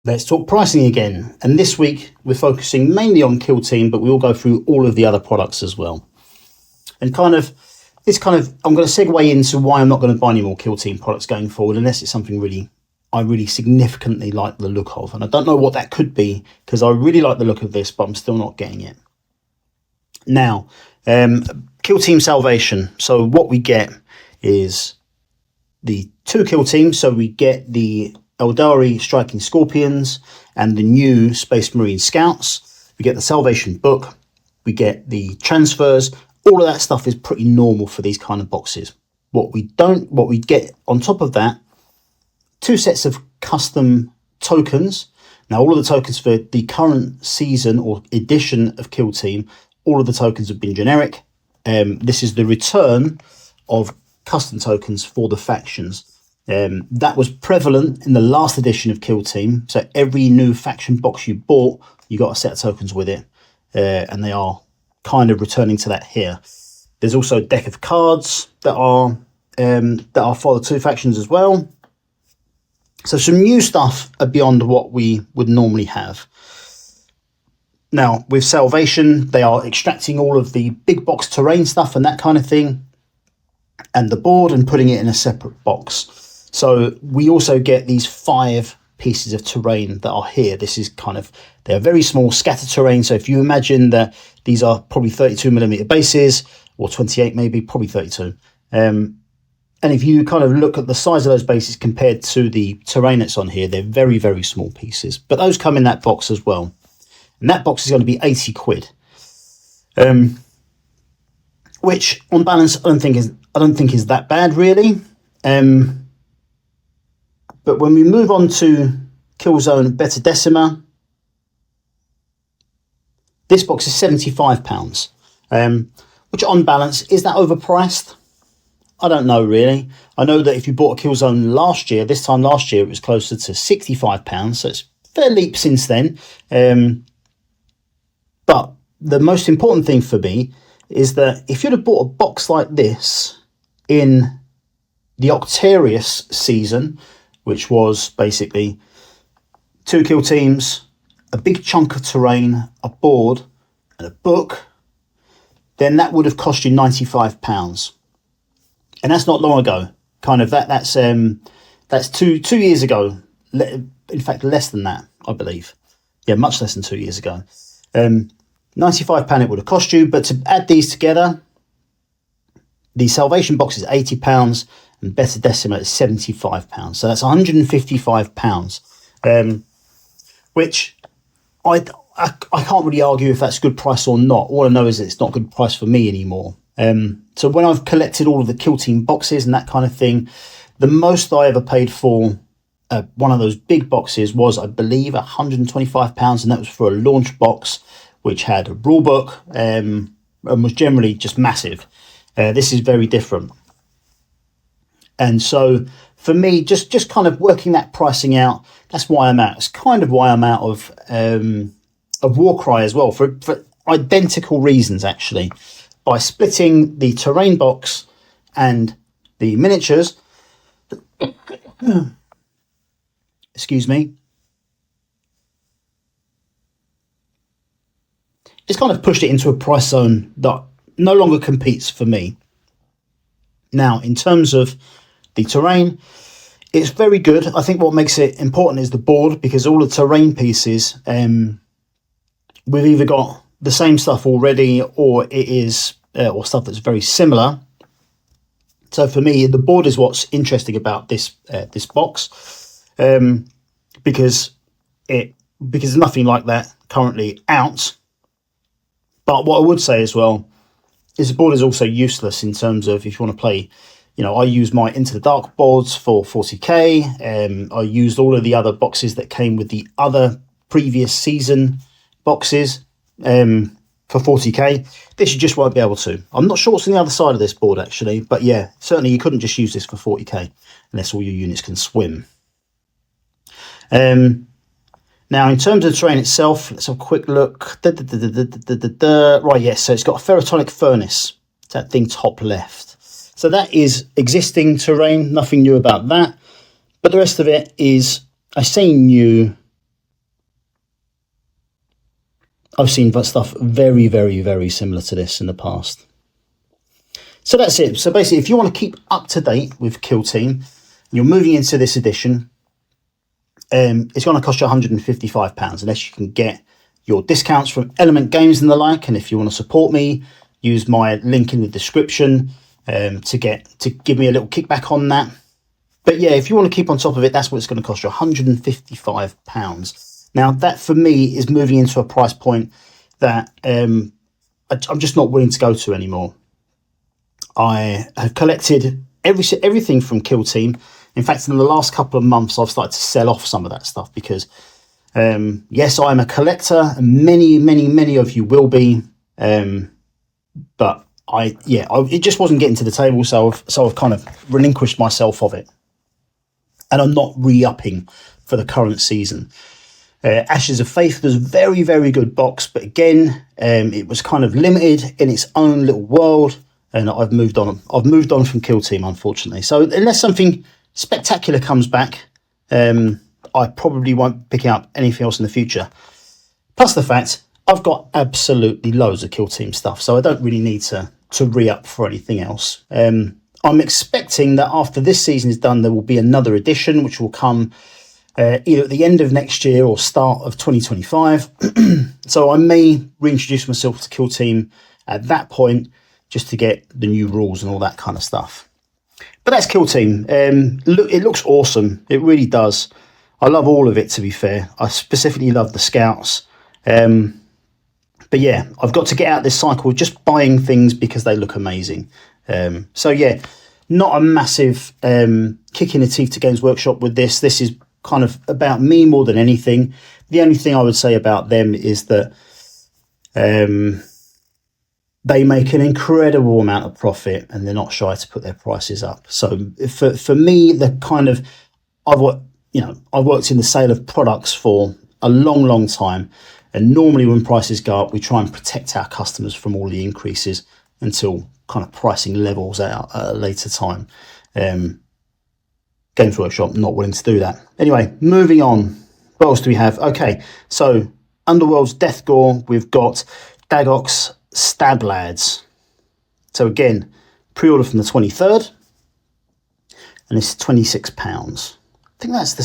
Let's talk pricing again. And this week we're focusing mainly on Killteam, but we will go through all of the other products as well. And I'm going to segue into why I'm not going to buy any more Killteam products going forward, unless it's something I really significantly like the look of. And I don't know what that could be, because I really like the look of this, but I'm still not getting it. Now, Killteam Salvation. So what we get is the 2 Killteams. So we get the Eldari Striking Scorpions and the new Space Marine Scouts. We get the Salvation book. We get the transfers. All of that stuff is pretty normal for these kind of boxes. What we get on top of that, 2 sets of custom tokens. Now, all of the tokens for the current season or edition of Killteam, all of the tokens have been generic. This is the return of custom tokens for the factions. That was prevalent in the last edition of Killteam. So every new faction box you bought, you got a set of tokens with it. And they are kind of returning to that here. There's also a deck of cards that are for the 2 factions as well. So some new stuff beyond what we would normally have. Now, with Salvation, they are extracting all of the big box terrain stuff and that kind of thing, and the board, and putting it in a separate box. So we also get these 5 pieces of terrain that are here. This is they're very small scattered terrain. So if you imagine that these are probably 32mm bases, or 28 maybe, probably 32. And if you kind of look at the size of those bases compared to the terrain that's on here, they're very, very small pieces. But those come in that box as well. And that box is going to be 80 quid. Which on balance, I don't think is that bad really. But when we move on to Killzone Beta Decima, this box is £75, which on balance, is that overpriced? I don't know really. I know that if you bought a Killzone this time last year, it was closer to £65, so it's a fair leap since then. But the most important thing for me is that if you'd have bought a box like this in the Octarius season, which was basically 2 Killteams, a big chunk of terrain, a board, and a book, then that would have cost you £95. And that's not long ago. That's 2 years ago. In fact, less than that, I believe. Yeah, much less than 2 years ago. £95 it would have cost you, but to add these together, the Salvation box is £80 and Beta Decima is £75. So that's £155, which I can't really argue if that's a good price or not. All I know is that it's not a good price for me anymore. So when I've collected all of the Killteam boxes and that kind of thing, the most I ever paid for one of those big boxes was, I believe, £125, and that was for a launch box, which had a rule book and was generally just massive. This is very different. And so for me, just kind of working that pricing out, that's why I'm out. It's kind of why I'm out of Warcry as well, for identical reasons, actually. By splitting the terrain box and the miniatures, excuse me, it's kind of pushed it into a price zone that no longer competes for me. Now, in terms of the terrain, it's very good. I think what makes it important is the board, because all the terrain pieces, we've either got the same stuff already, or it is or stuff that's very similar. So for me, the board is what's interesting about this box, because there's nothing like that currently out. But what I would say as well is the board is also useless in terms of if you want to play. I use my Into the Dark boards for 40k. I used all of the other boxes that came with the other previous season boxes for 40k. This you just won't be able to. I'm not sure what's on the other side of this board, actually. But yeah, certainly you couldn't just use this for 40k unless all your units can swim. Now, in terms of the terrain itself, let's have a quick look. Right, yes, so it's got a Ferrotonic Furnace. It's that thing top left. So that is existing terrain, nothing new about that. But the rest of it is, I say new, I've seen stuff very, very, very similar to this in the past. So that's it. So basically, if you want to keep up to date with Killteam, you're moving into this edition, it's going to cost you £155 unless you can get your discounts from Element Games and the like. And if you want to support me, use my link in the description to give me a little kickback on that. But yeah, if you want to keep on top of it, that's what it's going to cost you, £155. Now, that for me is moving into a price point that I'm just not willing to go to anymore. I have collected everything from Killteam. In fact, in the last couple of months, I've started to sell off some of that stuff because, yes, I'm a collector, and many of you will be, but it just wasn't getting to the table, so I've kind of relinquished myself of it, and I'm not re-upping for the current season. Ashes of Faith was a very, very good box, but again, it was kind of limited in its own little world, and I've moved on. I've moved on from Killteam, unfortunately. So unless something spectacular comes back, I probably won't pick up anything else in the future. Plus the fact I've got absolutely loads of Killteam stuff, so I don't really need to re-up for anything else. I'm expecting that after this season is done, there will be another edition, which will come either at the end of next year or start of 2025. So I may reintroduce myself to Killteam at that point, just to get the new rules and all that kind of stuff. But that's Killteam. It looks awesome. It really does. I love all of it, to be fair. I specifically love the Scouts. But yeah, I've got to get out this cycle of just buying things because they look amazing. So yeah, not a massive kick in the teeth to Games Workshop with this. This is kind of about me more than anything. The only thing I would say about them is that they make an incredible amount of profit, and they're not shy to put their prices up. So for me, the kind of I've worked in the sale of products for a long time, and normally when prices go up, we try and protect our customers from all the increases until kind of pricing levels out at a later time. Games Workshop not willing to do that. Anyway, moving on. What else do we have? Okay, so Underworlds Death Gore. We've got Dagox Stab Lads. So again, pre-order from the 23rd, and it's £26. I think that's the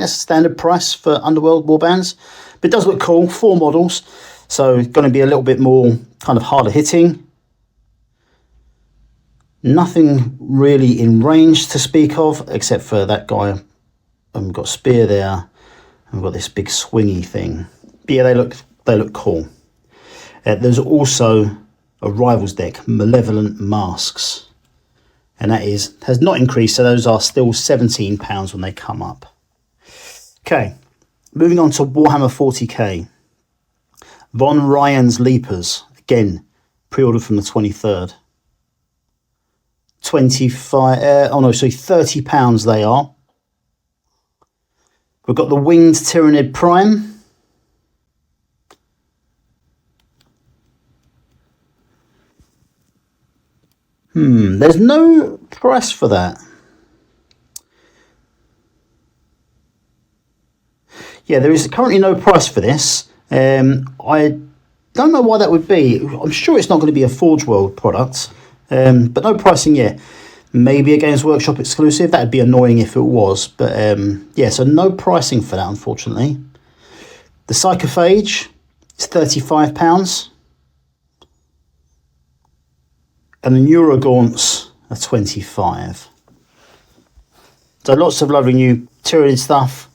standard price for Underworld warbands, but it does look cool. 4 models, so it's going to be a little bit more kind of harder hitting. Nothing really in range to speak of, except for that guy. We've got spear there, and we've got this big swingy thing. But yeah, they look cool. There's also a Rivals deck, Malevolent Masks, and that has not increased, so those are still £17 when they come up. Okay, moving on to Warhammer 40k. Von Ryan's Leapers, again, pre-ordered from the 23rd. £30 they are. We've got the Winged Tyranid Prime. There's no price for that. Yeah, there is currently no price for this. I don't know why that would be. I'm sure it's not going to be a Forge World product, but no pricing yet. Maybe a Games Workshop exclusive. That'd be annoying if it was, but yeah, so no pricing for that, unfortunately. The Psychophage is £35. And the Neurogaunts are £25. So lots of lovely new Tyranid stuff.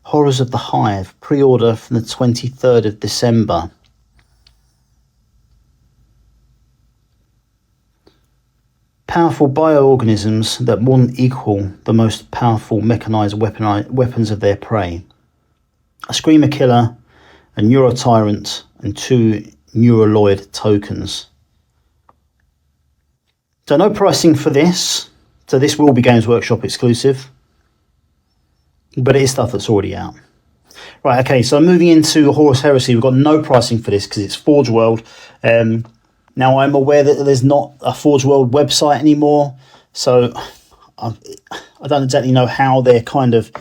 Horrors of the Hive, pre-order from the 23rd of December. Powerful bioorganisms that more than equal the most powerful mechanized weapons of their prey. A Screamer Killer, a Neurotyrant, and 2 Neuraloid tokens. So no pricing for this. So this will be Games Workshop exclusive, but it is stuff that's already out. Right, okay, so moving into Horus Heresy, we've got no pricing for this because it's Forge World. Now I'm aware that there's not a Forge World website anymore, so I don't exactly know how they're kind of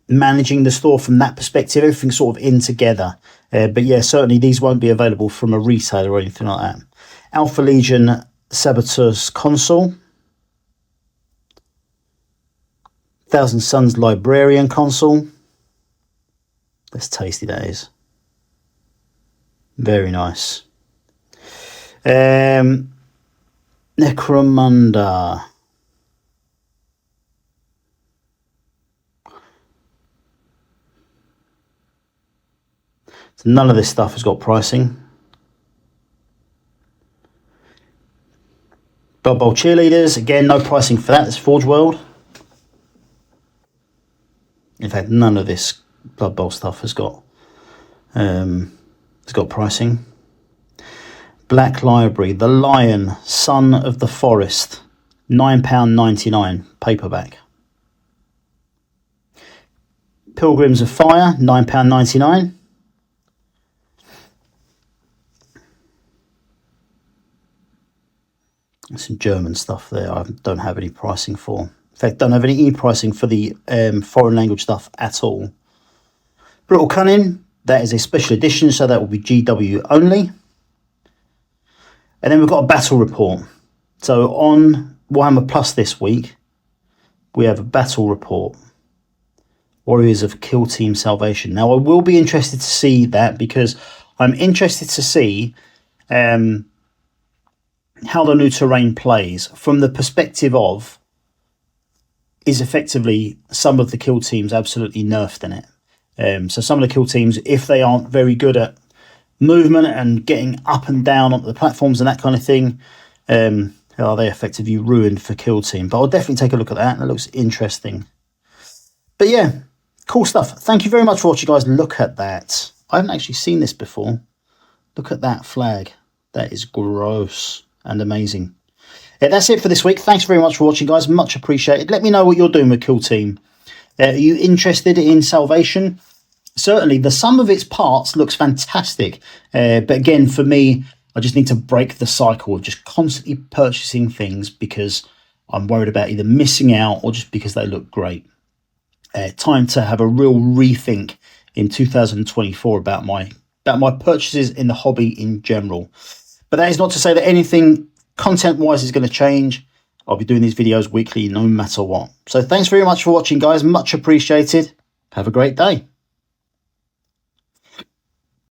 managing the store from that perspective. Everything's sort of in together. But yeah, certainly these won't be available from a retailer or anything like that. Alpha Legion Saboteur's Console. Thousand Suns Librarian Console. That's tasty, that is. Very nice. Necromunda. So none of this stuff has got pricing. Blood Bowl Cheerleaders, again, no pricing for that. It's Forge World. In fact, none of this Blood Bowl stuff has got pricing. Black Library, The Lion, Son of the Forest, £9.99 paperback. Pilgrims of Fire, £9.99. Some German stuff there I don't have any pricing for. In fact, don't have any e-pricing for the foreign language stuff at all. Brutal Cunning, that is a special edition, so that will be GW only. And then we've got a battle report. So on Warhammer Plus this week, we have a battle report. Warriors of Killteam Salvation. Now, I will be interested to see that, because I'm interested to see how the new terrain plays from the perspective of, is effectively some of the kill teams absolutely nerfed in it. So some of the kill teams, if they aren't very good at movement and getting up and down onto the platforms and that kind of thing, are they effectively ruined for kill team? But I'll definitely take a look at that. That looks interesting. But yeah, cool stuff. Thank you very much for watching, guys. Look at that. I haven't actually seen this before. Look at that flag. That is gross and amazing. Yeah, that's it for this week. Thanks very much for watching, guys. Much appreciated. Let me know what you're doing with Killteam. Are you interested in Salvation? Certainly, the sum of its parts looks fantastic. But again, for me, I just need to break the cycle of just constantly purchasing things because I'm worried about either missing out or just because they look great. Time to have a real rethink in 2024 about my purchases in the hobby in general. But that is not to say that anything content-wise is going to change. I'll be doing these videos weekly no matter what. So thanks very much for watching, guys. Much appreciated. Have a great day.